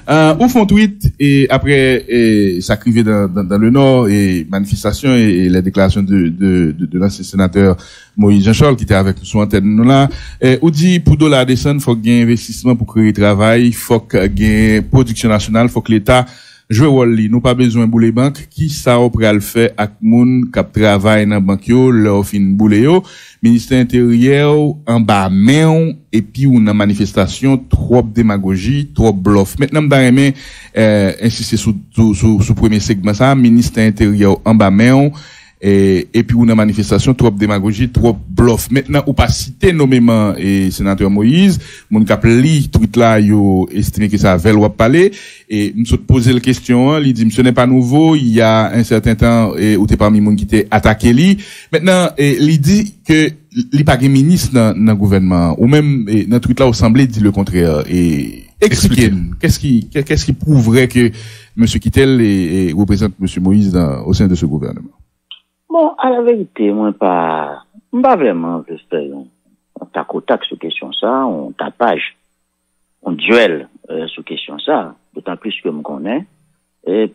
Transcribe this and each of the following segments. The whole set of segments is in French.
Au fond tweet et après ça crivé dans le Nord et manifestation et la déclaration de l'ancien sénateur Moïse Jean-Charles qui était avec nous sur antenne nous là, ou dit pour dollar descendre faut gagner investissement pour créer travail, faut gagner production nationale, faut que l'État jouer rôle li, nous pas besoin de les banques qui ça on pral faire avec moun qui travaille dans banque yo, leur fin boule yo, ministère intérieur en bas main et puis une manifestation trop démagogie, trop bluff. Maintenant m'da aimer insister sur premier segment ça, ministère intérieur en bas main et puis une manifestation trop démagogie, trop bluff. Maintenant ou pas citer nommément et sénateur Moïse, mon cap li tweet là yo estimé que ça avait le parler et me poser la question, il dit ce n'est pas nouveau, il y a un certain temps où t'es parmi moun qui t'est attaqué li. Maintenant il dit que il pas ministre dans gouvernement ou même dans tweet là au semblait dit le contraire et expliquez qu'est-ce qui prouverait que monsieur Kittel représente monsieur Moïse au sein de ce gouvernement. Bon, à la vérité, moi, pas vraiment, je fais un tac au tac sur question ça, on tapage, on duel, sur question ça, d'autant plus que me connais,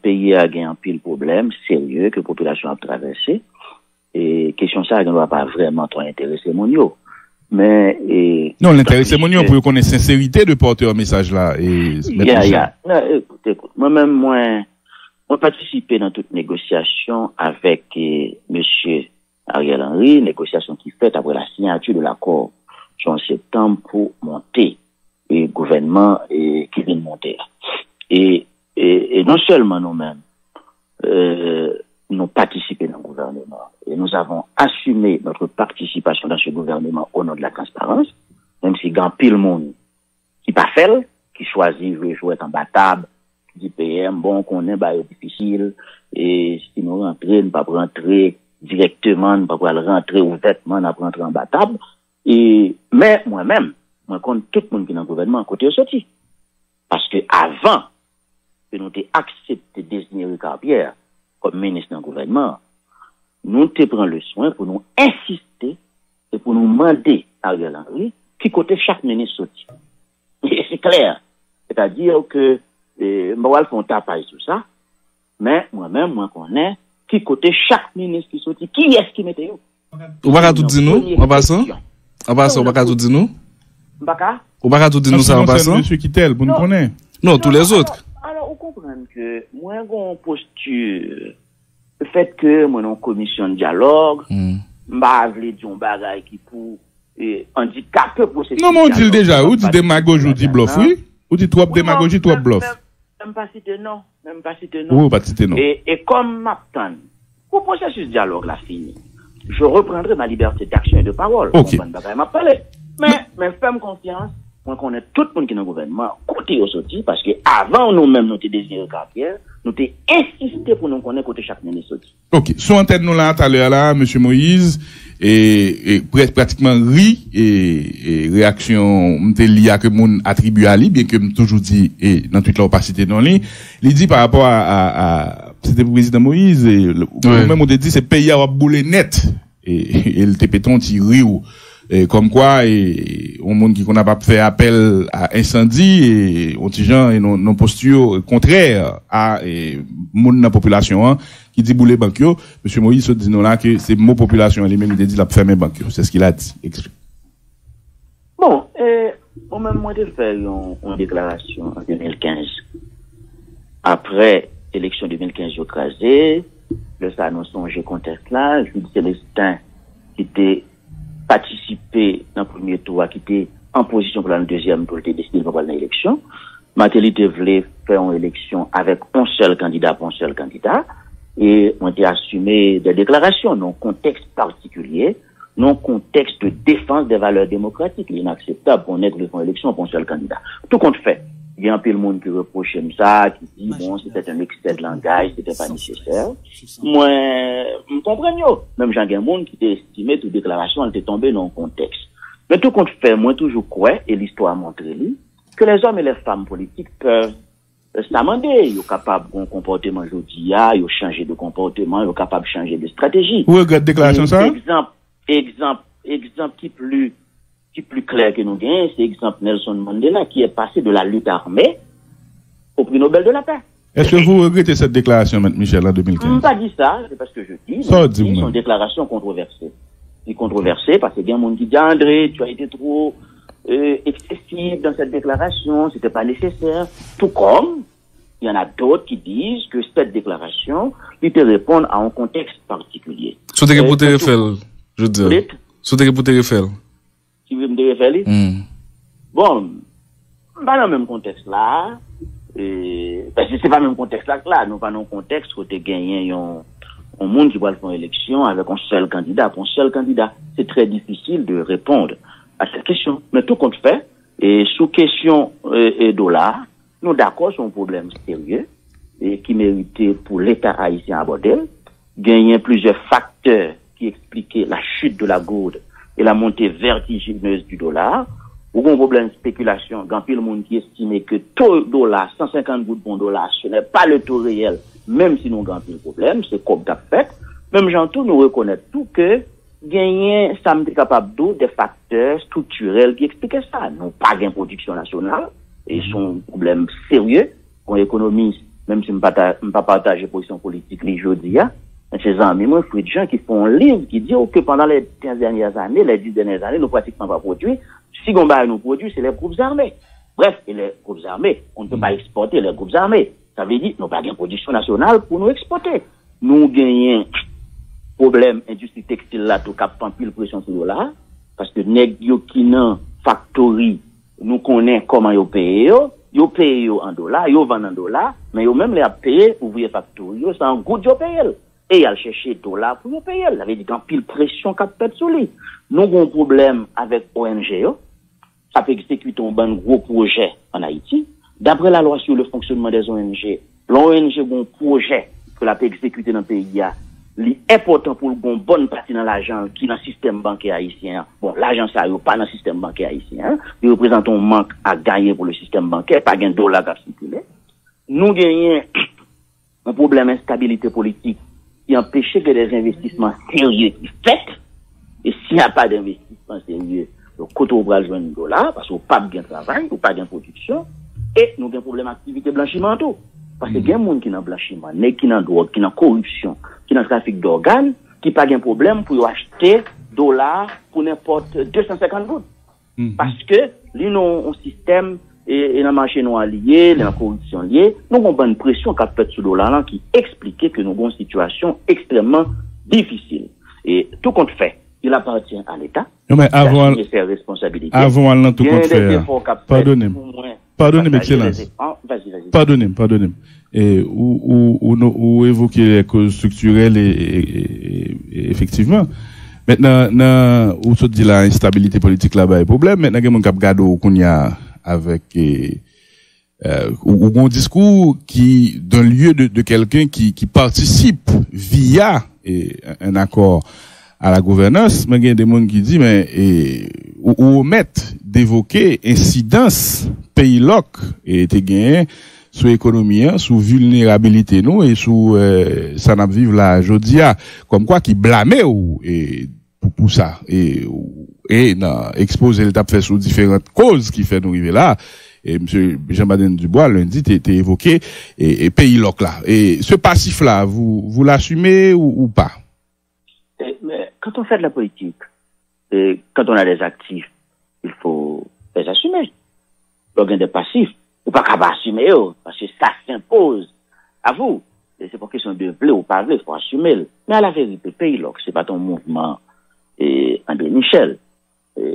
pays a gagné un pile problème sérieux que la population a traversé, et question ça, ne doit pas vraiment trop intéresser mon yo. Mais, non, l'intéresser mon yo pour connaître sincérité de porter un message là, et, écoute, moi-même, moi participé dans toute négociation avec monsieur Ariel Henry, négociation qui fait après la signature de l'accord en septembre pour monter le gouvernement qui vient de monter. Et non seulement nous-mêmes, nous participons dans le gouvernement et nous avons assumé notre participation dans ce gouvernement au nom de la transparence, même si grand pile monde qui pas fait, qui choisit de jouer en battable, du PM, bon, qu'on est, difficile, et si nous rentrons, nous pas rentrer directement, nous pas rentrer ouvertement, nous pas rentrer en battable, mais moi-même, moi, compte tout le monde qui est dans le gouvernement, côté sorti. Parce que avant que nous ayons accepté de désigner Ricard Pierre comme ministre dans le gouvernement, nous te prenons le soin pour nous insister et pour nous demander à Ariel Henry qui côté chaque ministre sorti. Et c'est clair. C'est-à-dire que moi, font tapage tout ça, mais moi-même, moi, connais qui côté chaque ministre qui sortit, qui est-ce qui mettait où? Ou pas tout dire nous, en passant? En passant, ou pas tout dire nous? Ou pas tout dire nous ça en passant? Monsieur Kittel, vous nous connaissez? Non, tous les autres. Alors, vous comprenez que, moi, j'ai posture, le fait que, moi, en commission de dialogue, m'a voulu dire un bagage qui pour, handicaper pour ces. Non, mais on dit déjà, ou dit démagogie, ou dit bluff, oui? Ou dit trop démagogie, trop bluff? Même pas citer non. Oui, pas citer non. Et comme m'attend, pour le processus de dialogue là fini, je reprendrai ma liberté d'action et de parole. Ok. Mais fais-moi confiance, moi connais tout le monde qui est dans le gouvernement, côté au sorti, parce que avant nous-mêmes, nous t'es désiré Cartier, nous t'es insisté pour nous connaître côté chaque ministre sorti. Ok. Sur antenne nous là, tout à l'heure là, monsieur Moïse, et pratiquement ri, et réaction, m'te lié à que moun attribue à lui, bien que toujours dit, et dans toute l'opacité dans lui, il dit par rapport à c'était le président Moïse, et même on te dit, c'est pays à boule net, et le tépéton, ti ri ou, et comme quoi, et on monde qui qu'on a pas fait appel à incendie, et on petit gens, et non posture contraire à, monde dans la population, hein, qui dit boule banquio, monsieur Moïse se dit non là que c'est mon population, lui-même, il dit la fermer banquio. C'est ce qu'il a dit. Explique. Bon, moi-même, moi, j'ai fait une déclaration en 2015. Après l'élection 2015, j'ai crasé, le annonçons, j'ai contesté là, je dis Célestin, qui était participé dans le premier tour, qui était en position pour le deuxième tour, qui était décidé pour l'élection. Mathilde voulait faire une élection avec un seul candidat, et on a assumé des déclarations dans un contexte particulier, dans un contexte de défense des valeurs démocratiques. Il est inacceptable qu'on ait une élection pour un seul candidat. Tout compte fait. Il y a un peu de monde qui reproche ça, qui dit, bon, c'était un excès de langage, c'était pas nécessaire. Moi, je comprends, même Jean Guémond qui était estimé toute déclaration, elle était tombée dans un contexte. Mais tout compte fait, moi, toujours crois, et l'histoire a montré, que les hommes et les femmes politiques peuvent s'amender. Ils sont capables de comportement aujourd'hui, ils ont changé de comportement, ils sont capables de changer de stratégie. Vous regardez déclaration ça? Exemple qui plus clair que nous gagnons, c'est exemple Nelson Mandela qui est passé de la lutte armée au Nobel de la paix. Est-ce que vous regrettez cette déclaration, M. Michel, en 2015? Je n'ai pas dit ça, c'est parce que je dis. C'est une déclaration controversée. C'est controversé parce qu'il y a un monde qui dit André, tu as été trop excessif dans cette déclaration, c'était pas nécessaire. Tout comme il y en a d'autres qui disent que cette déclaration, il te répond à un contexte particulier. Souhaitez que vous te référez, je dis. Souhaitez que vous te référez. Tu veux me référer? Bon, pas dans le même contexte là. Parce que c'est pas le même contexte là. Nous pas dans un contexte où tu gagné un monde qui va faire une élection avec un seul candidat. C'est très difficile de répondre à cette question. Mais tout compte fait, et sous question dollar, nous d'accord sur un problème sérieux et qui méritait pour l'État haïtien aborder. Gagner plusieurs facteurs qui expliquaient la chute de la gourde et la montée vertigineuse du dollar. Ou un problème de spéculation, grand pile monde qui estimait que taux dollar, 150 gouttes bon dollar, ce n'est pas le taux réel, même si nous avons un problème, c'est comme t'as fait. Même gens tout nous reconnaît tout que gagner, ça me capable d'où des facteurs structurels qui expliquent ça. Nous pas de production nationale, et c'est un problème sérieux, qu'on économiste, même si je ne peux pas partager position politique les jeudi, ces amis, moi, je suis des gens qui font un livre qui dit que pendant les 15 dernières années, les 10 dernières années, nous pratiquement pas produit. Si on va nous produire, c'est les groupes armés. Bref, et les groupes armés, on ne peut pas exporter les groupes armés. Ça veut dire, nous pas de production nationale pour nous exporter. Nous gagnons problème industrie textile là, tout cap en pile pression sur là, parce que nèg yo qui nan factory, nous connaît comment yo paye yo en dollars, yo vend en dollars, mais yo même les a payé ouvrier factory, yo c'est en goutte yo paye. Et il a cherché dollars pour yo payer. Ça veut dire qu'en pile pression cap pète sur lui. Nous avons un problème avec ONG yo. Ça peut exécuter un bon gros projet en Haïti. D'après la loi sur le fonctionnement des ONG, l'ONG a un projet que la peut exécuter dans le pays. C'est important pour le bonne partie dans l'argent qui est dans le système bancaire haïtien. Bon, l'argent ça n'est pas dans le système bancaire haïtien. Il représente un manque à gagner pour le système bancaire, pas gain de dollars à circuler. Nous gagnons un problème d'instabilité politique qui empêchait que des investissements sérieux qui fassent. Et s'il n'y a pas d'investissement sérieux, le côté va jouer un dollar, parce qu'on n'a pas de travail, ou pas de production, et nous avons un problème d'activité blanchiment tout. Parce que il y a des gens qui ont blanchiment, qui ont drogue, qui ont corruption, qui ont trafic d'organes, qui n'ont pas de problème pour acheter dollars pour n'importe 250 gouttes. Parce que, nous avons un système, et dans le marché noir lié, dans la corruption liée, nous avons une pression qu'a fait sur le dollar qui expliquait que nous avons une situation extrêmement difficile. Et tout compte fait, il appartient à l'État. Non, mais avant, ses responsabilités. Avant, tout compte fait. Pardonnez-moi, excellence. Vas-y. Pardonnez-moi. Et où évoquer les causes structurelles et effectivement. Maintenant, où se dit la instabilité politique là-bas est problème. Maintenant, il y a mon cap gado qu'on y a avec ou un discours qui d'un lieu de quelqu'un qui participe via un accord à la gouvernance, mais il y a des gens qui disent mais ou omettent d'évoquer incidence pays loc et te gagné sous économie, sous vulnérabilité nous et sous ça n'a vivre là jodia comme quoi qui blâmait ou et pour ça et non exposer l'étape fait sous différentes causes qui fait nous arriver là. Et monsieur Jean-Baptiste Dubois lundi t'es évoqué et pays loc là et ce passif là vous l'assumez ou pas? Mais quand on fait de la politique et quand on a des actifs, il faut les assumer. L'organe des passifs, ou pas qu'à assumer parce que ça s'impose à vous. Et c'est pas question de bleu ou pas bleu, il faut assumer. Mais à la vérité, pays loc, c'est pas ton mouvement André Michel.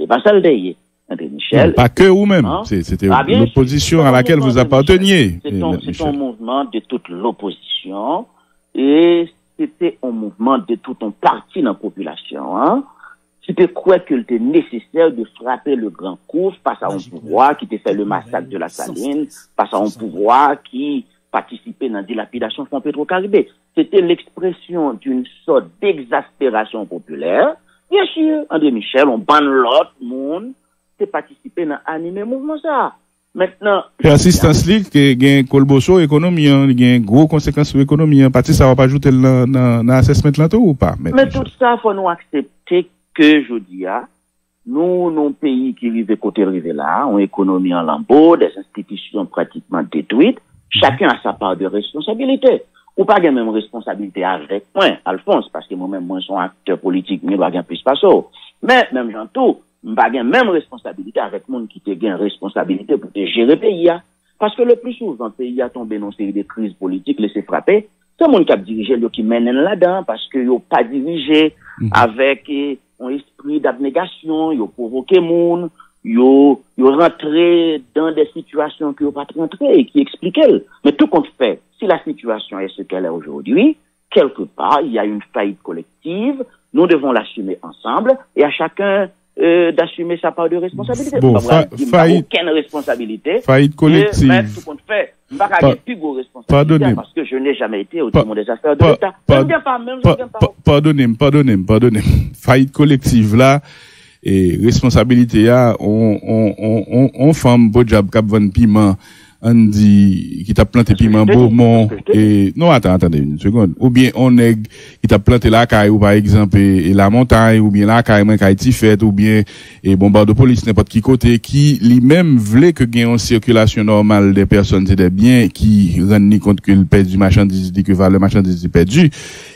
Pas ça le déyé. André Michel. Pas que vous-même. C'était l'opposition à laquelle vous apparteniez. C'est un mouvement de toute l'opposition et c'était un mouvement de tout un parti dans la population. C'était quoi qu'il était nécessaire de frapper le grand coup face à un pouvoir qui était fait le massacre de la Saline, face à un pouvoir qui participait dans la dilapidation du fonds pétro-caribé. C'était l'expression d'une sorte d'exaspération populaire. Bien sûr, André Michel, on banne l'autre monde, c'est participer dans l'animé mouvement ça. Maintenant. L'assistance ligue, il y a un colboso économie, il y a une grosse conséquence sur l'économie. Parti, ça va pas ajouter dans l'assessment là ou pas? Mais tout ça, faut nous accepter que, je dis, nous, nos pays qui vivent côté rivé là, ont économie en lambeau, des institutions pratiquement détruites, Chacun a sa part de responsabilité. Ou pas de même responsabilité avec moi, Alphonse, parce que moi-même, moi, je suis un acteur politique, mais je plus pas ça. Mais, même j'entends, je pas même responsabilité avec monde qui te gagne responsabilité pour te gérer le pays. Parce que le plus souvent, le pays a tombé dans une série de crises politiques, laissé frapper. C'est le monde qui a dirigé, qui mène là-dedans, parce que n'a pas dirigé avec un esprit d'abnégation, il a provoqué monde, il a rentré dans des situations qui n'ont pas rentré et qui expliquaient. Mais tout compte fait, si la situation est ce qu'elle est aujourd'hui, quelque part, il y a une faillite collective, nous devons l'assumer ensemble et à chacun d'assumer sa part de responsabilité. Bon, faillite, aucune responsabilité. Faillite collective. Mais tout compte fait, je ne vais pas plus gros responsabilité parce que je n'ai jamais été au témoin des affaires de l'État. Pardonnez. Faillite collective là, et responsabilité là, on femme beau job cap van piment. On dit qui t'a planté piment Beaumont et non attendez une seconde ou bien on est qui t'a planté la caille ou par exemple et la montagne ou bien la caille Tifet ou bien et bombard de police n'importe qui côté qui lui-même voulait que gagne une circulation normale des personnes et des biens qui rendent compte que le perdu marchandise dit que valeur marchandise perdu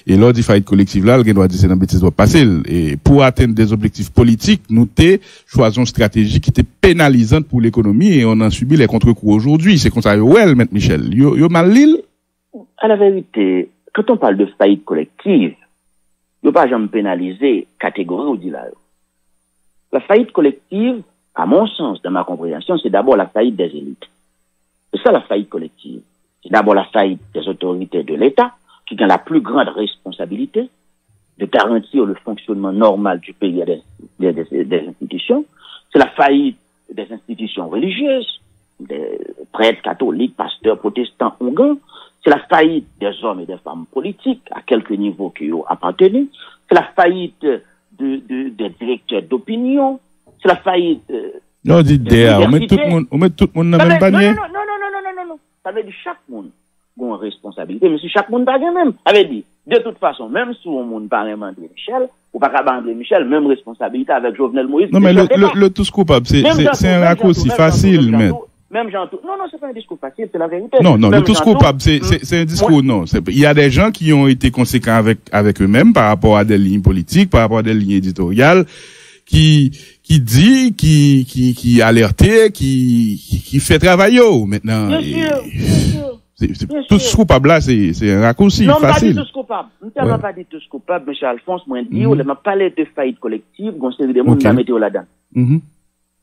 et lors du faillite collective là il doit dire c'est une bêtise doit passer et pour atteindre des objectifs politiques nous choisissons une stratégie qui était pénalisante pour l'économie et on en subit les contre-coups aujourd'hui. C'est comme ça, well, M. Michel. Yo mal l'île? À la vérité, quand on parle de faillite collective, yo pas jamais pénaliser catégorie ou dit là. La faillite collective, à mon sens, dans ma compréhension, c'est d'abord la faillite des élites. C'est ça la faillite collective. C'est d'abord la faillite des autorités de l'État, qui ont la plus grande responsabilité de garantir le fonctionnement normal du pays et des institutions. C'est la faillite des institutions religieuses, des prêtres catholiques, pasteurs, protestants, hongrois. C'est la faillite des hommes et des femmes politiques, à quelque niveau qu'ils ont appartenu. C'est la faillite des directeurs d'opinion. C'est la faillite non, dit on met tout le monde dans le même panier. Non. Ça veut dire chaque monde a une responsabilité, mais si chaque monde n'a pas même. Ça veut dire, de toute façon, même si on monde parle André Michel, ou pas André Michel, même responsabilité avec Jovenel Moïse. Non, mais le tous coupable, c'est un raccourci facile, mais. Même gens, non, c'est pas un discours facile, c'est la vérité. Non, le tous coupable, c'est un discours, non. Il y a des gens qui ont été conséquents avec eux-mêmes par rapport à des lignes politiques, par rapport à des lignes éditoriales, qui alertait, qui fait travailler, maintenant. Bien sûr. Tout ce coupable là, c'est un raccourci facile. Non, pas dit tous coupables, M. Alphonse, moi, on m'a parlé de faillite collective, on s'est dit des gens qui mettent là-dedans.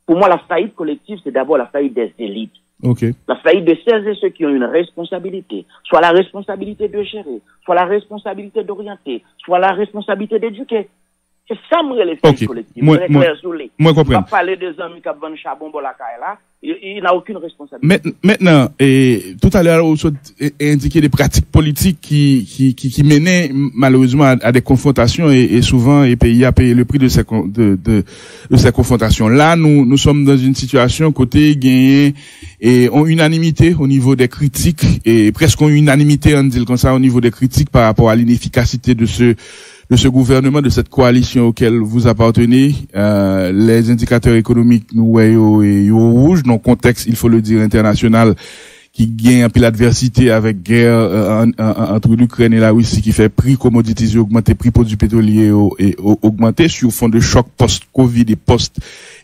Pour moi, la faillite collective, c'est d'abord la faillite des élites. La faillite de celles et ceux qui ont une responsabilité. Soit la responsabilité de gérer, soit la responsabilité d'orienter, soit la responsabilité d'éduquer. C'est ça, moi, les faillites collectives. Moi, comprends. On va parler des amis qui ont vendu charbon pour la caille là. Il n'a aucune responsabilité. Maintenant, tout à l'heure, on a indiqué des pratiques politiques qui menaient malheureusement à des confrontations et souvent les pays a payé le prix de ces confrontations. Là, nous sommes dans une situation côté gagné et ont unanimité au niveau des critiques et presque une unanimité, on dit comme ça, au niveau des critiques par rapport à l'inefficacité de ce gouvernement, de cette coalition auquel vous appartenez. Les indicateurs économiques, nous voyons, et au rouge, dans le contexte, il faut le dire, international, qui gagne un peu l'adversité avec guerre entre l'Ukraine et la Russie, qui fait prix commodities augmenter, prix produits pétroliers et augmenter sur fond de choc post-Covid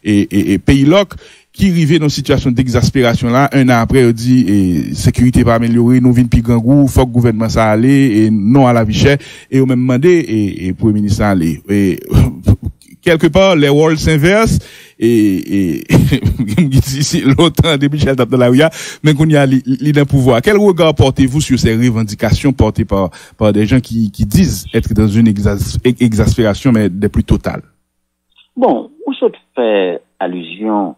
et pays loc, qui arrivait dans une situation d'exaspération là, un an après, on dit, sécurité pas améliorée, nous vînes plus grand goût, faut que le gouvernement ça allait, et non à la vie chère, et au même demandé, et Premier ministre ça allait. Et, quelque part, les rôles s'inversent, et longtemps, depuis Michel tape dans la rue, mais qu'on y a l'idée pouvoir. Quel regard portez-vous sur ces revendications portées par des gens qui disent être dans une exaspération, mais des plus totales? Bon, où se fait allusion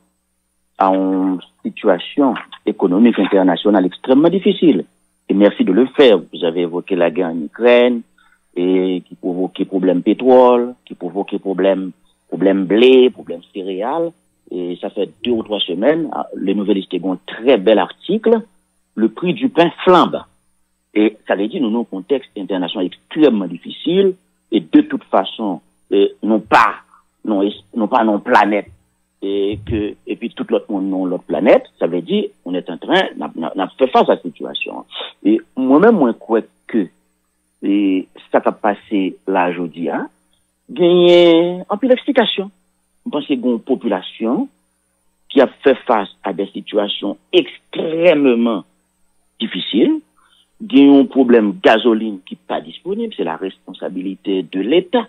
à une situation économique internationale extrêmement difficile. Et merci de le faire. Vous avez évoqué la guerre en Ukraine, et qui provoquait problème pétrole, qui provoquait problème blé, problème céréales. Et ça fait 2 ou 3 semaines, les nouvelles ont un très bel article, le prix du pain flambe. Et ça veut dire, nous, dans un contexte international extrêmement difficile, et de toute façon, non pas, non planète, et puis tout l'autre monde non l'autre planète, ça veut dire on est en train n'a fait face à la situation. Et moi-même moi crois que et ça qui a passé là aujourd'hui hein, gagner en plus d'explication. Je pense qu'il y a une population qui a fait face à des situations extrêmement difficiles. Il y a un problème gasoline qui n'est pas disponible, c'est la responsabilité de l'État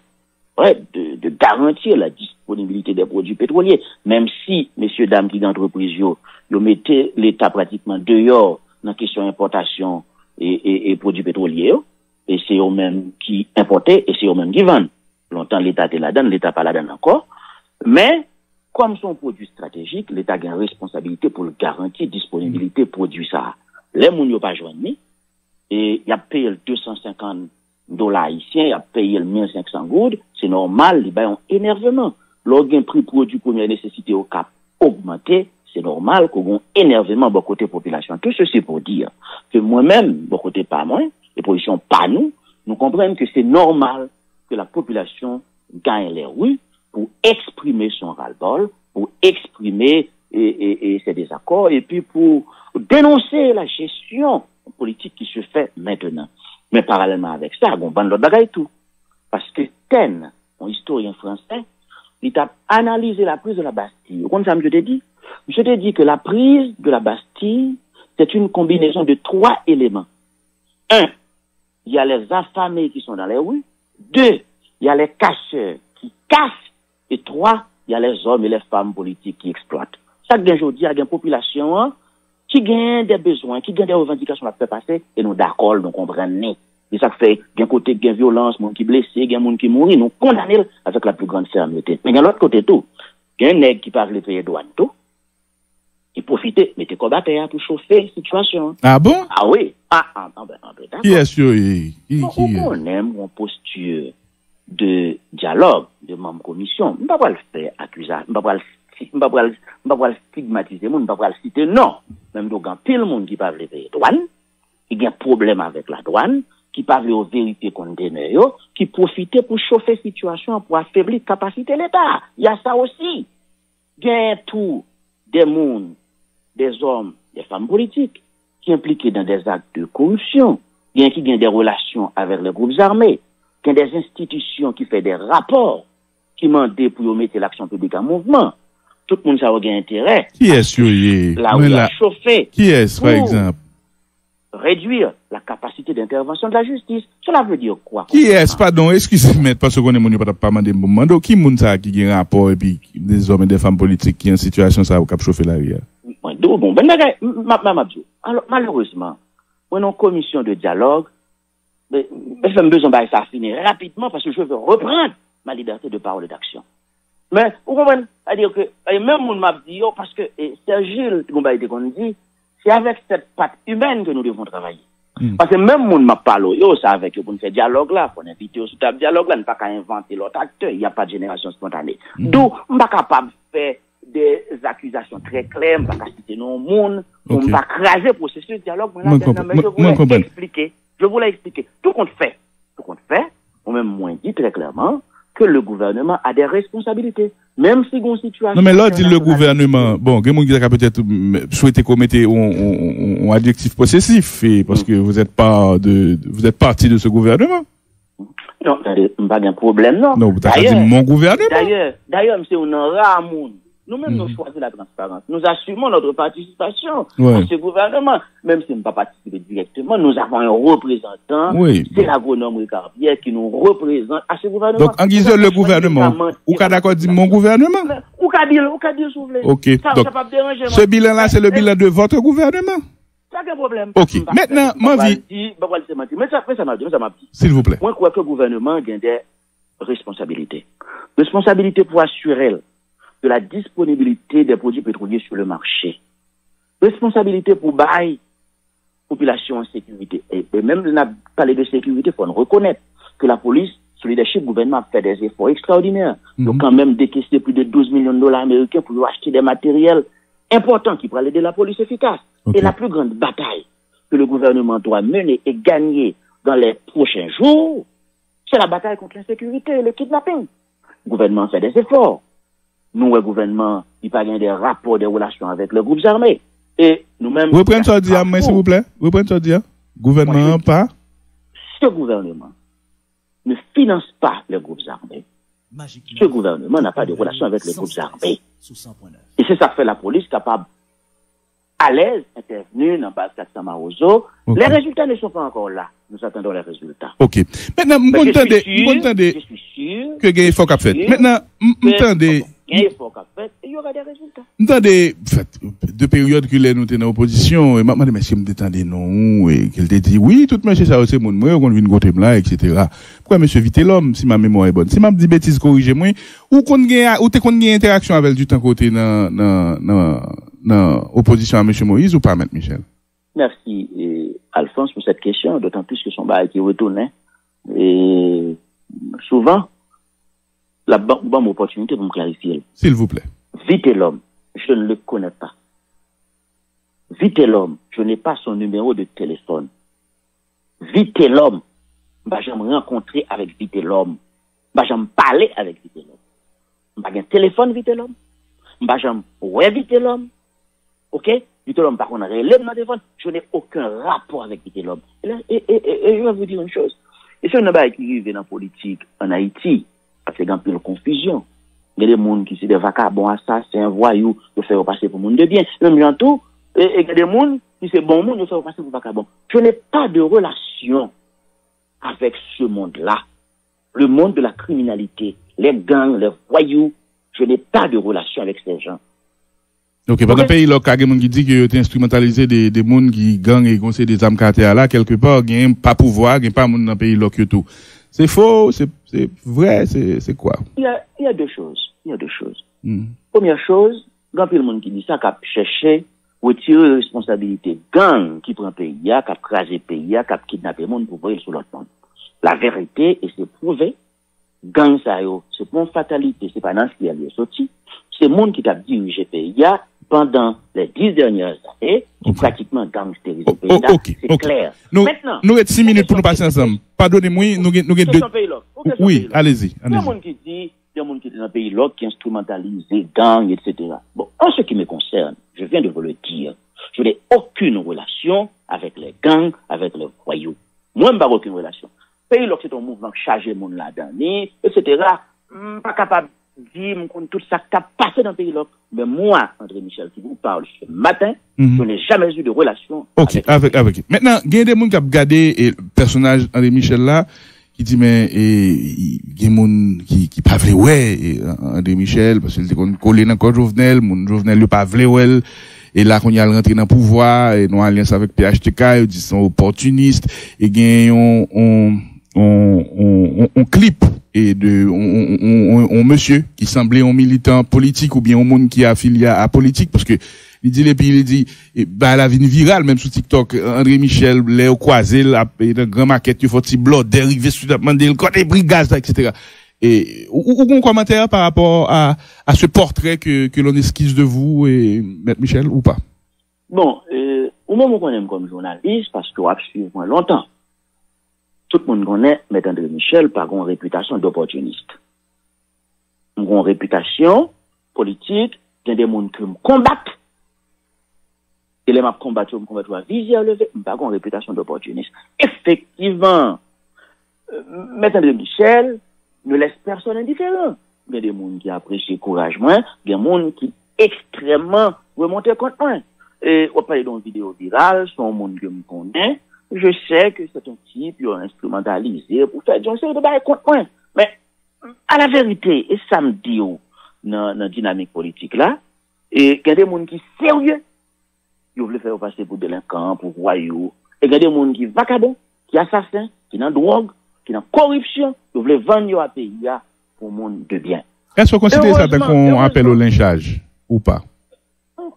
de garantir la disponibilité des produits pétroliers. Même si, messieurs, dames, qui d'entreprise, yo mettez l'État pratiquement dehors dans la question d'importation et produits pétroliers, et c'est eux-mêmes qui importaient et c'est eux-mêmes qui vendent. Longtemps, l'État était là-dedans, l'État pas là-dedans encore. Mais, comme son produit stratégique, l'État a une responsabilité pour garantir disponibilité produit ça. Les gens n'ont pas joigné. Et il a payé le $250 haïtiens, il a payé le 1500 gouttes. C'est normal, il y a un énervement. Lorsqu'un prix produit première nécessité au cap augmenté, c'est normal qu'on ait un énervement de côté population. Tout ceci pour dire que moi-même, de côté pas moi, les positions pas nous comprenons que c'est normal que la population gagne les rues pour exprimer son ras-le-bol, pour exprimer ses désaccords et puis pour dénoncer la gestion politique qui se fait maintenant. Mais parallèlement avec ça, on va l'autre bagaille tout. Parce que Taine, un historien français, il a analysé la prise de la Bastille. Comme ça, je t'ai dit? Je t'ai dit que la prise de la Bastille, c'est une combinaison de 3 éléments. 1, il y a les affamés qui sont dans les rues. 2, il y a les casseurs qui cassent. Et 3, il y a les hommes et les femmes politiques qui exploitent. Chaque jour, il y a une population qui gagne des besoins, qui gagne des revendications à faire passer, et nous d'accord, nous comprenons. Et ça fait, il y a un côté qui a violence, monde qui blessé, il y a un monde qui mourit, nous condamnons avec la plus grande fermeté. Mais il y a l'autre côté tout. Il y a un nègre qui parle de payer douane tout, qui profite, mettez combattant pour chauffer la situation. Ah bon? Ah oui. Qui est sûr? On aime une posture de dialogue, de membre commission. On ne va pas le faire accuser, on ne va pas le stigmatiser, on ne va pas le citer, non. Même donc, il y a pile monde qui parle de payer douane, il y a un problème avec la douane, qui parle aux vérités qu'on donne, qui profite pour chauffer la situation, pour affaiblir la capacité de l'État. Il y a ça aussi. Il y a tout des mondes, des hommes, des femmes politiques, qui impliqués dans des actes de corruption, il y a qui ont des relations avec les groupes armés, qui ont des institutions qui font des rapports, qui demandent pour mettre l'action publique en mouvement. Tout le monde a un intérêt. Qui est sûr? Là où il a chauffé. Qui est, par exemple? Réduire la capacité d'intervention de la justice. Cela veut dire quoi? Qui est, pardon, excusez-moi, parce qu'on est pas demandé moment. Qui est qui a un rapport et puis des hommes et des femmes politiques qui ont une situation ça cap chauffer la rivière? Bon, alors, malheureusement, on a une commission de dialogue, mais j'ai besoin de ça finir rapidement parce que je veux reprendre ma liberté de parole et d'action. Mais, vous comprenez? C'est-à-dire que, même mon m'a dit, parce que, c'est Gilles, qu'on dit, c'est avec cette patte humaine que nous devons travailler. Parce que même mon m'a parlé, c'est avec eux pour nous faire dialogue là, pour inviter au sous table dialogue là, ne pas qu'à inventer l'autre acteur, il n'y a pas de génération spontanée. Donc, on n'est pas capable de faire des accusations très claires, on ne va pas citer nos monde, on va craser le processus de dialogue, mais je voulais expliquer. Tout compte fait, ou même moins dit très clairement, que le gouvernement a des responsabilités. Même si une situation... Non, mais là, dit le gouvernement, bon, il y a peut-être souhaité commettre un adjectif possessif, parce que vous êtes parti de ce gouvernement. Non, pas de problème, non. Non, vous avez dit mon gouvernement. D'ailleurs, monsieur, on en a nous-mêmes, nous choisissons la transparence. Nous assumons notre participation à ce gouvernement. Même si nous ne pas participer directement, nous avons un représentant. C'est l'agronome Ricardier qui nous représente à ce gouvernement. Donc, en guise le gouvernement, ou qu'a d'accord dit mon gouvernement? Ou qu'a dit, s'il vous plaît. Ok. Donc, ce bilan-là, c'est le bilan de votre gouvernement? Pas de problème. Ok. Maintenant, moi, s'il vous plaît. Moi, je crois que le gouvernement a des responsabilités. Responsabilité pour assurer de la disponibilité des produits pétroliers sur le marché. Responsabilité pour bailler population en sécurité. Et même, on a parlé de sécurité, il faut reconnaître que la police, sous le leadership gouvernement, a fait des efforts extraordinaires. Donc, quand même, décaisser plus de $12 millions américains pour acheter des matériels importants qui pourraient aider la police efficace. Et la plus grande bataille que le gouvernement doit mener et gagner dans les prochains jours, c'est la bataille contre l'insécurité et le kidnapping. Le gouvernement fait des efforts. Nous, le gouvernement, il pas des rapports, des relations avec les groupes armés. Et nous-mêmes. Vous prenez ça dire, s'il vous plaît? Vous prenez ça dire? Gouvernement pas? Ce gouvernement ne finance pas les groupes armés. Ce gouvernement n'a pas de relation avec les groupes armés. Et c'est ça que fait la police capable, à l'aise, intervenue dans base 400 Marozo. Okay. Les résultats ne sont pas encore là. Nous attendons les résultats. OK. Maintenant, je suis sûr que il faut qu'a fait. Maintenant, m'entendez. Il faut qu'a fait, il y aura des résultats. M'entendez, de période que nous étions en opposition, et m'a demandé, monsieur, m'entendez non, et qu'elle te dit, oui, tout monsieur, ça, c'est mon, moi, on vient de côté là, etc. Pourquoi monsieur vite l'homme, si ma mémoire est bonne? Si m'a dit bêtise, corrigez-moi, ou t'es qu'on y interaction avec du temps côté dans opposition à monsieur Moïse ou pas, M. Michel? Merci, Alphonse, pour cette question, d'autant plus que son bail qui retourne, et souvent, la bonne opportunité pour me clarifier. S'il vous plaît. Vite l'homme, je ne le connais pas. Vite l'homme, je n'ai pas son numéro de téléphone. Vite l'homme, j'aime rencontrer avec Vite l'homme. J'aime parler avec Vite l'homme. J'ai un téléphone Vite l'homme. J'aime ouais Vite l'homme. OK? Vite l'homme, par contre, relève mon téléphone. Je n'ai aucun rapport avec Vite l'homme. Et je vais vous dire une chose. Et c'est un débat qui arrive dans la politique en Haïti. C'est un peu de confusion. Il y a des gens qui sont des vagabonds, assassins, voyous, qui font passer pour monde de bien. Même bientôt, il y a des gens qui sont bons monde, qui font passer pour vagabonds. Je n'ai pas de relation avec ce monde-là. Le monde de la criminalité, les gangs, les voyous, je n'ai pas de relation avec ces gens. Ok, dans le pays, il y a des gens qui disent que tu instrumentalisé des gens qui gagnent et qui ont des âmes caractères là, quelque part, il n'y a pas pouvoir, il n'y a pas de monde dans le pays là que tout. C'est faux, c'est vrai, c'est quoi? Il y a deux choses. Première chose, il y a plein de monde qui dit ça, qui a cherché retirer responsabilité gang qui prend le pays, qui a crasé le pays, qui a kidnappé le monde pour voir sur l'autre monde. La vérité, et c'est prouvé, gang ça c'est pas une fatalité, c'est pas dans ce qui est sorti. C'est le monde qui a dirigé le pays pendant les 10 dernières années, qui pratiquement gangstérisé le pays. C'est clair. Maintenant, nous avons 6 minutes pour nous passer ensemble. Pardonnez-moi, nous avons deux. Oui, allez-y. Il y a des gens qui disent, il y a des gens qui sont dans le pays là, qui instrumentalisent gang, etc. Bon, en ce qui me concerne, je viens de vous le dire, je n'ai aucune relation avec les gangs, avec les voyous. Moi, je n'ai pas aucune relation. Pays là, c'est un mouvement chargé de monde là-dedans, etc. Pas capable de dire tout ça qui a passé dans le pays là. Mais moi, André Michel, qui vous parle ce matin, je n'ai jamais eu de relation avec. Maintenant, il y a des gens qui ont regardé le personnage André Michel là, qui dit, mais, il y a des gens qui pas vle ouais, André Michel, parce qu'il était collé dans le Jovenel, Jovenel, pas vle ouais, et là, qu'on y a rentré dans le pouvoir, et nous, alliance avec PHTK, ils disent, sont opportunistes, et il on clip et on monsieur qui semblait un militant politique ou bien un monde qui est affilié à politique parce que il dit les pays il dit la vie virale même sur TikTok André Michel les croisé la grand maquette il faut petit bloc dérivé sur demander le côté brigade etc. Et ou un commentaire par rapport à ce portrait que l'on esquisse de vous et M. Michel ou pas? Bon, au moment où on aime comme journaliste parce qu'on a suivi moi longtemps. Tout le monde connaît M. André Michel par une réputation d'opportuniste. Une réputation politique, il y a des gens qui me combattent. Et les m'a combattu, à viser à lever, par une réputation d'opportuniste. Effectivement, M. André Michel ne laisse personne indifférent. Il y a des gens qui apprécient couragement, il y a des gens qui extrêmement remontent contre moi. Et on parle d'une vidéo virale, son monde que me connaît. Je sais que c'est un type qui a instrumentalisé pour faire une série de bails contre moi. Mais, à la vérité, et ça me dit, dans la dynamique politique là, et il y a des gens qui sont sérieux, qui veulent faire passer pour délinquants, pour voyous, et il y a des gens qui sont vagabonds, qui sont assassins, qui sont drogue, qui sont corruption, qui veulent vendre à pays pour le monde de bien. Est-ce que vous considérez ça qu'on appelle au lynchage, ou pas?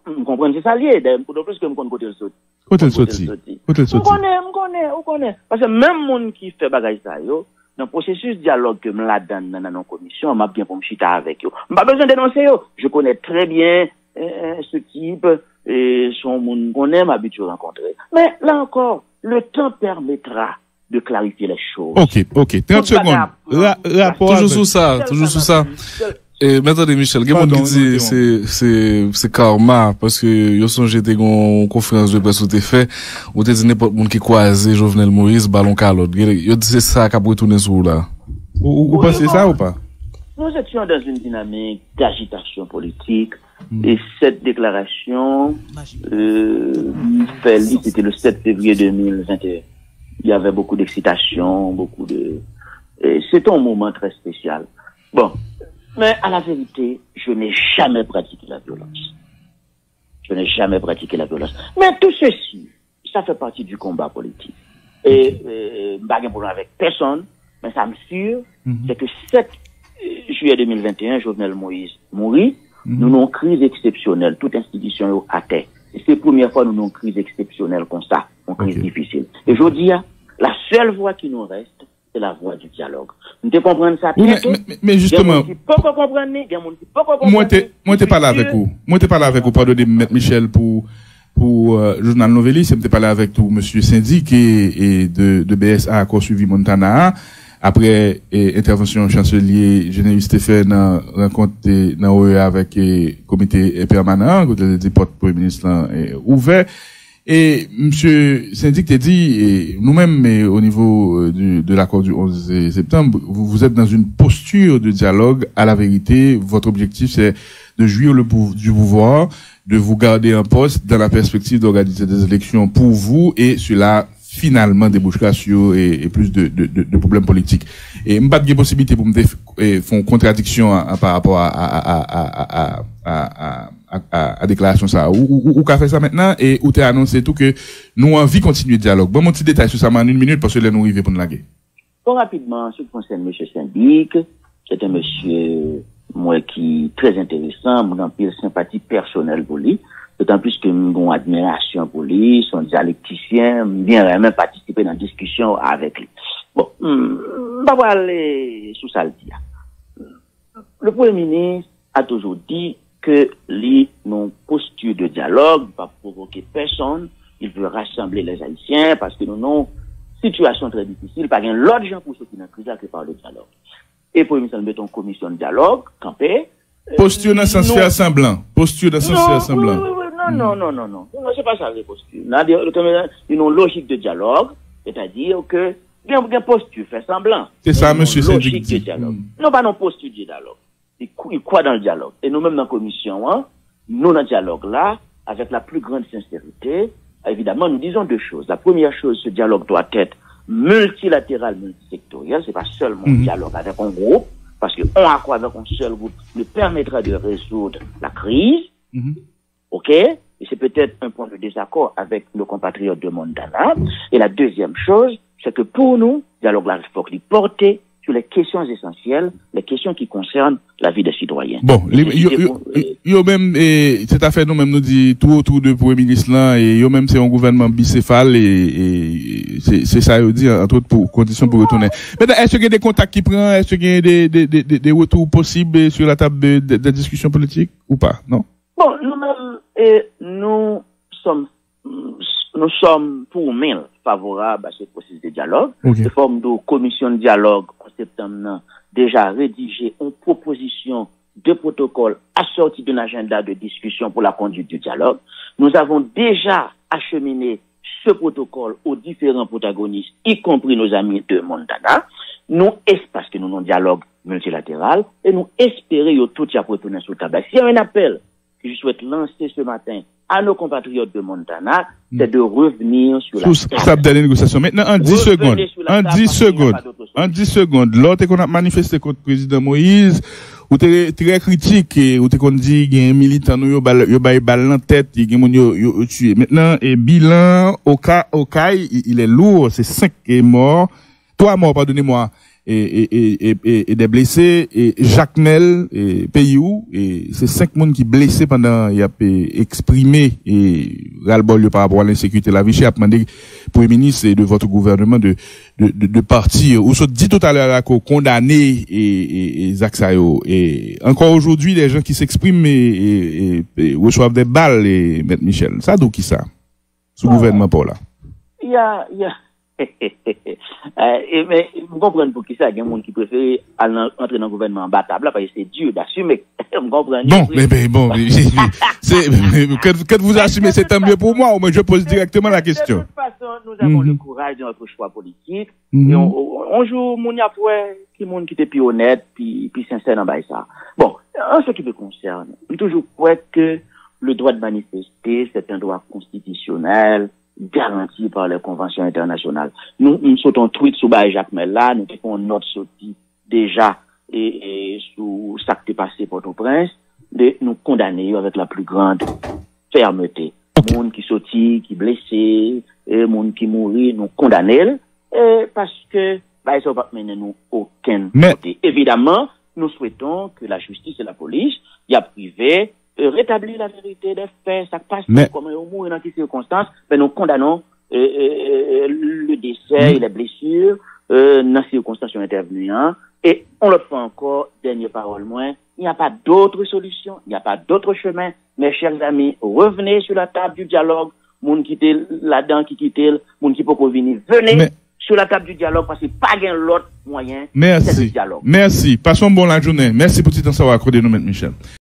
Vous comprenez, c'est ça lié, pour de plus que je connais côté le saut. Côté le sorti. On connaît. Parce que même monde qui fait bagage ça, yo, dans le processus dialogue que me la donne dans nos commissions, m'a bien pour me chita avec yo. Pas besoin de dénoncer yo. Je connais très bien, ce type, et son monde connaît, m'a habitué à rencontrer. Mais là encore, le temps permettra de clarifier les choses. Ok. 30 secondes. Rapport. Toujours sous ça. Et maintenant, Michel, il y a qui dit c'est karma, parce que yo songe te gon conférence de presse où t'es fait, où t'es dit n'importe monde qui croise Jovenel Moïse, ballon calotte. Yo dit c'est ça qui a retourné sur là. Ou pensez ça ou pas? Nous étions dans une dynamique d'agitation politique, et cette déclaration, c'était le 7 février 2021. Il y avait beaucoup d'excitation, c'était un moment très spécial. Bon. Mais à la vérité, je n'ai jamais pratiqué la violence. Je n'ai jamais pratiqué la violence. Mais tout ceci, ça fait partie du combat politique. Et pas de problème avec personne, mais ça me sûr, c'est que 7 juillet 2021, Jovenel Moïse mourit, nous avons une crise exceptionnelle, toute institution à terre. Et c'est la première fois que nous avons une crise exceptionnelle comme ça, une crise difficile. Et je dis, la seule voie qui nous reste, c'est la voie du dialogue. Nous te comprenons ça mais justement, moi t'es parlé avec vous. Moi t'es parlé avec vous, pardonnez M. Michel pour Journal Novelis, je t'ai parlé avec tout monsieur syndic et de BSA à suivi Montana. Après intervention chancelier Geneviève Stéphane rencontre dans OEA avec comité permanent, le porte premier ministre ouvert. Et monsieur syndic t'a dit, nous-mêmes, au niveau de l'accord du 11 septembre, vous êtes dans une posture de dialogue. À la vérité, votre objectif, c'est de jouir du pouvoir, de vous garder en poste dans la perspective d'organiser des élections pour vous, et cela finalement débouchera sur et plus de problèmes politiques. Et m'pas de possibilité pour me faire une contradiction par rapport à déclaration ça ou qu'a fait ça maintenant et où t'es annoncé tout que nous envie continuer le dialogue. Bon, mon petit détail sur ça en une minute parce que là nous arrivons pour nous laguer. Bon, rapidement, ce qui concerne monsieur syndic, c'est un monsieur moi qui très intéressant, mon pile sympathie personnelle pour lui. D'autant plus que mon admiration pour lui, son dialecticien, bien vraiment participer dans la discussion avec lui. Bon, on va aller sous ça le dire. Le Premier ministre a toujours dit que lui, non posture de dialogue, va provoquer personne, il veut rassembler les Haïtiens parce que nous avons une situation très difficile, pas rien l'autre gens pour ceux qui n'ont crise que par le dialogue. Et le Premier ministre met en commission de dialogue, campé. Posture dans le sens faire semblant. Posture dans le sens faire semblant. Non, c'est pas ça, les postures. Il y a une logique de dialogue, c'est-à-dire que, il y a une posture, fait semblant. C'est ça, monsieur syndic. Non, pas non posture de dialogue. Il croit dans le dialogue. Et nous-mêmes dans la commission, nous dans le dialogue là, avec la plus grande sincérité, évidemment, nous disons deux choses. La première chose, ce dialogue doit être multilatéral, multisectoriel. C'est pas seulement un dialogue avec un groupe, parce qu'on accord avec un seul groupe nous permettra de résoudre la crise. OK? Et c'est peut-être un point de désaccord avec nos compatriotes de Montana. Et la deuxième chose, c'est que pour nous, le dialogue là, il faut qu'il porte sur les questions essentielles, les questions qui concernent la vie des citoyens. Bon, yo même, cette affaire nous-mêmes nous dit tout autour de Premier ministre là, et yo même c'est un gouvernement bicéphale, et c'est ça, yo dit, entre autres, pour conditions pour retourner. Maintenant, est-ce qu'il y a des contacts qui prennent, est-ce qu'il y a des retours possibles sur la table de discussion politique, ou pas, non? Bon, nous sommes pour mille favorables à ce processus de dialogue. De forme de commission de dialogue en septembre, déjà rédigé une proposition de protocole assortie d'un agenda de discussion pour la conduite du dialogue. Nous avons déjà acheminé ce protocole aux différents protagonistes, y compris nos amis de Montana. Parce que nous avons un dialogue multilatéral, et nous espérons tout y a retourné sur le tabac. S'il y a un appel que je souhaite lancer ce matin à nos compatriotes de Montana, c'est de revenir sur la table de négociation. Maintenant, en 10 secondes, l'autre qu'on a manifesté contre le président Moïse, ou t'es très critique, ou t'es qu'on dit, il y a un militant, yo bail balle en tête, il y a yo tué. Maintenant, bilan, au cas, il est lourd, c'est 5 qui est mort, 3 morts, pardonnez-moi. Et des blessés, et Jacques Nel, et Payou, et c'est 5 personnes qui blessés pendant, il a exprimé, et ras-le-bol par rapport à l'insécurité de la vie, a demandé, Premier ministre et de votre gouvernement de partir, ou se dit tout à l'heure, condamner, et Zaksayo, et encore aujourd'hui, les gens qui s'expriment, et reçoivent des balles, et M. Michel. Ça, d'où qui ça? Sous gouvernement, pour là. Il y a Mais vous comprenez pour qui ça, il y a des gens qui préfèrent entrer dans le gouvernement battable, parce que c'est dur d'assumer. Vous comprenez? Bon, quand vous assumez, c'est tant mieux pour moi, ou je pose directement la question. De toute façon, nous avons le courage de notre choix politique, et on joue, mon yapoué, qui monde qui était plus honnête, puis sincère dans ça. Bon, en ce qui me concerne, je toujours crois que le droit de manifester, c'est un droit constitutionnel, garanti par les conventions internationales. Nous sautons tweet sous Jacques Mella, nous faisons notre sortie déjà et sous ça qui est passé Port-au-Prince, de nous condamner avec la plus grande fermeté. Monde qui sortit, qui blessé, monde qui mourit, nous condamner parce que ça va pas mener nous aucun côté. Évidemment, nous souhaitons que la justice et la police y a privé rétablir la vérité des faits, ça passe comme un mot dans ces circonstances, mais nous condamnons le décès et les blessures dans ces circonstances intervenues. Et on le fait encore, dernière parole moins, il n'y a pas d'autre solution, il n'y a pas d'autre chemin. Mes chers amis, revenez sur la table du dialogue, moun qui était là-dedans, qui quitte, moun qui peut venir, venez sur la table du dialogue parce qu'il n'y a pas l'autre moyen. Merci. Merci. Passons bon la journée. Merci pour tout temps savoir accordé nous, M. Michel.